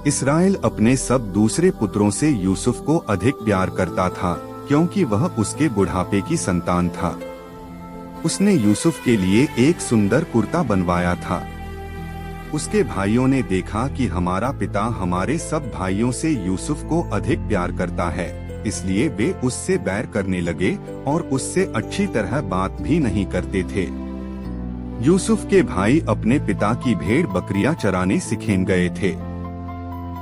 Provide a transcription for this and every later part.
Israel अपने सब दूसरे पुत्रों से यूसुफ को अधिक प्यार करता था, क्योंकि वह उसके बुढ़ापे की संतान था। उसने यूसुफ के लिए एक सुंदर कुर्ता बनवाया था। उसके भाइयों ने देखा कि हमारा पिता हमारे सब भाइयों से यूसुफ को अधिक प्यार करता है, इसलिए वे उससे बैर करने लगे और उससे अच्छी तरह बात भी नहीं करते थे। यूसुफ के भाई अपने पिता की भेड़ बकरियां चराने सिखेम गए थे।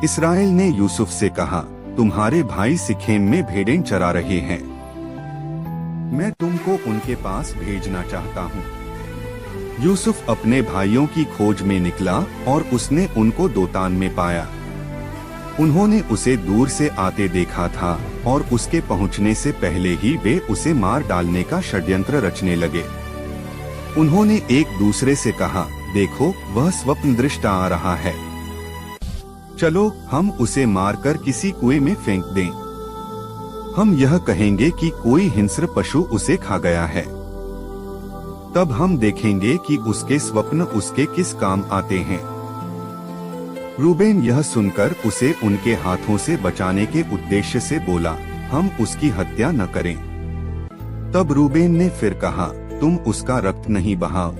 इसराइल ने यूसुफ से कहा, तुम्हारे भाई सिखेम में भेड़ें चरा रहे हैं, मैं तुमको उनके पास भेजना चाहता हूँ। यूसुफ अपने भाइयों की खोज में निकला और उसने उनको दोतान में पाया। उन्होंने उसे दूर से आते देखा था और उसके पहुंचने से पहले ही वे उसे मार डालने का षड्यंत्र रचने लगे। उन्होंने एक दूसरे से कहा, देखो वह स्वप्न दृष्टा आ रहा है, चलो हम उसे मारकर किसी कुएं में फेंक दें। हम यह कहेंगे कि कोई हिंस्र पशु उसे खा गया है, तब हम देखेंगे कि उसके स्वप्न उसके किस काम आते हैं। रूबेन यह सुनकर उसे उनके हाथों से बचाने के उद्देश्य से बोला, हम उसकी हत्या न करें। तब रूबेन ने फिर कहा, तुम उसका रक्त नहीं बहाओ,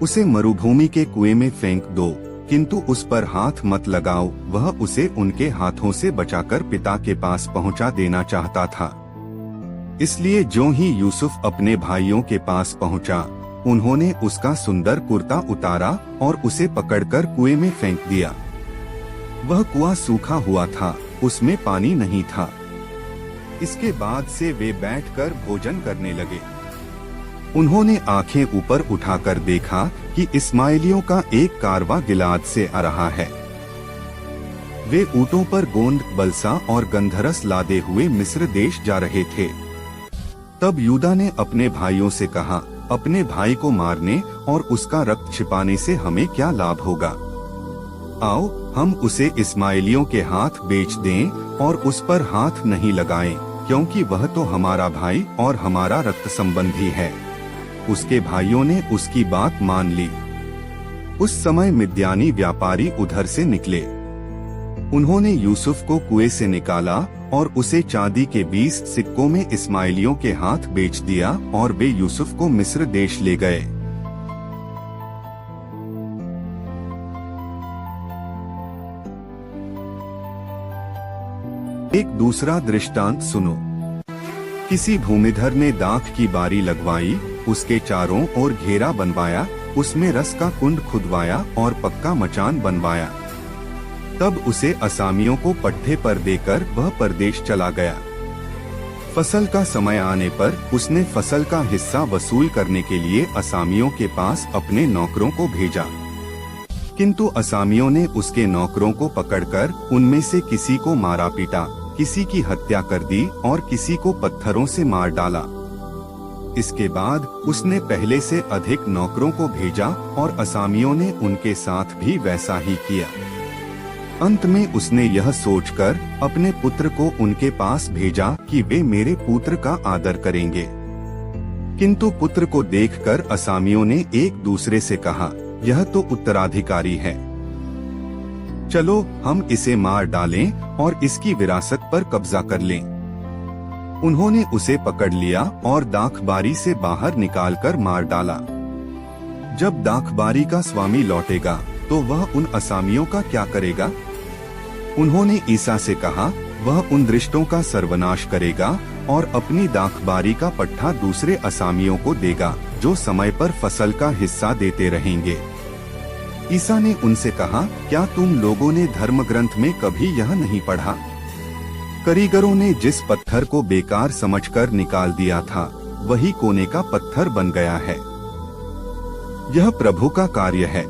उसे मरुभूमि के कुएं में फेंक दो, किंतु उस पर हाथ मत लगाओ। वह उसे उनके हाथों से बचाकर पिता के पास पहुंचा देना चाहता था। इसलिए जो ही यूसुफ अपने भाइयों के पास पहुंचा, उन्होंने उसका सुंदर कुर्ता उतारा और उसे पकड़कर कुएं में फेंक दिया। वह कुआं सूखा हुआ था, उसमें पानी नहीं था। इसके बाद से वे बैठकर भोजन करने लगे। उन्होंने आंखें ऊपर उठाकर देखा कि इस्माइलियों का एक कारवां गिलाद से आ रहा है। वे ऊंटों पर गोंद, बलसा और गंधरस लादे हुए मिस्र देश जा रहे थे। तब यूदा ने अपने भाइयों से कहा, अपने भाई को मारने और उसका रक्त छिपाने से हमें क्या लाभ होगा? आओ हम उसे इस्माइलियों के हाथ बेच दें और उस पर हाथ नहीं लगाएं, क्योंकि वह तो हमारा भाई और हमारा रक्त संबंधी है। उसके भाइयों ने उसकी बात मान ली। उस समय मिद्यानी व्यापारी उधर से निकले। उन्होंने यूसुफ को कुएं से निकाला और उसे चांदी के 20 सिक्कों में इस्माइलियों के हाथ बेच दिया और वे यूसुफ को मिस्र देश ले गए। एक दूसरा दृष्टांत सुनो। किसी भूमिधर ने दाख की बारी लगवाई, उसके चारों ओर घेरा बनवाया, उसमें रस का कुंड खुदवाया और पक्का मचान बनवाया। तब उसे असामियों को पट्टे पर देकर वह परदेश चला गया। फसल का समय आने पर उसने फसल का हिस्सा वसूल करने के लिए असामियों के पास अपने नौकरों को भेजा, किंतु असामियों ने उसके नौकरों को पकड़कर उनमें से किसी को मारा पीटा, किसी की हत्या कर दी और किसी को पत्थरों से मार डाला। इसके बाद उसने पहले से अधिक नौकरों को भेजा और असामियों ने उनके साथ भी वैसा ही किया। अंत में उसने यह सोचकर अपने पुत्र को उनके पास भेजा कि वे मेरे पुत्र का आदर करेंगे। किंतु पुत्र को देखकर असामियों ने एक दूसरे से कहा, यह तो उत्तराधिकारी है, चलो हम इसे मार डालें और इसकी विरासत पर कब्जा कर लें। उन्होंने उसे पकड़ लिया और दाखबारी से बाहर निकालकर मार डाला। जब दाखबारी का स्वामी लौटेगा तो वह उन असामियों का क्या करेगा? उन्होंने ईसा से कहा, वह उन दृष्टों का सर्वनाश करेगा और अपनी दाखबारी का पट्टा दूसरे असामियों को देगा, जो समय पर फसल का हिस्सा देते रहेंगे। ईसा ने उनसे कहा, क्या तुम लोगों ने धर्म ग्रंथ में कभी यह नहीं पढ़ा? कारीगरों ने जिस पत्थर को बेकार समझकर निकाल दिया था, वही कोने का पत्थर बन गया है। यह प्रभु का कार्य है,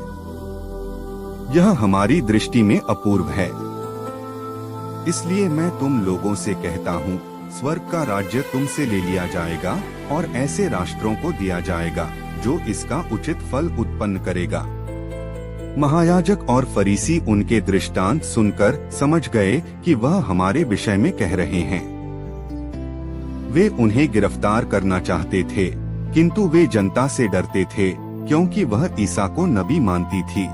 यह हमारी दृष्टि में अपूर्व है। इसलिए मैं तुम लोगों से कहता हूँ, स्वर्ग का राज्य तुमसे ले लिया जाएगा और ऐसे राष्ट्रों को दिया जाएगा जो इसका उचित फल उत्पन्न करेगा। महायाजक और फरीसी उनके दृष्टांत सुनकर समझ गए कि वह हमारे विषय में कह रहे हैं। वे उन्हें गिरफ्तार करना चाहते थे, किंतु वे जनता से डरते थे, क्योंकि वह ईसा को नबी मानती थी।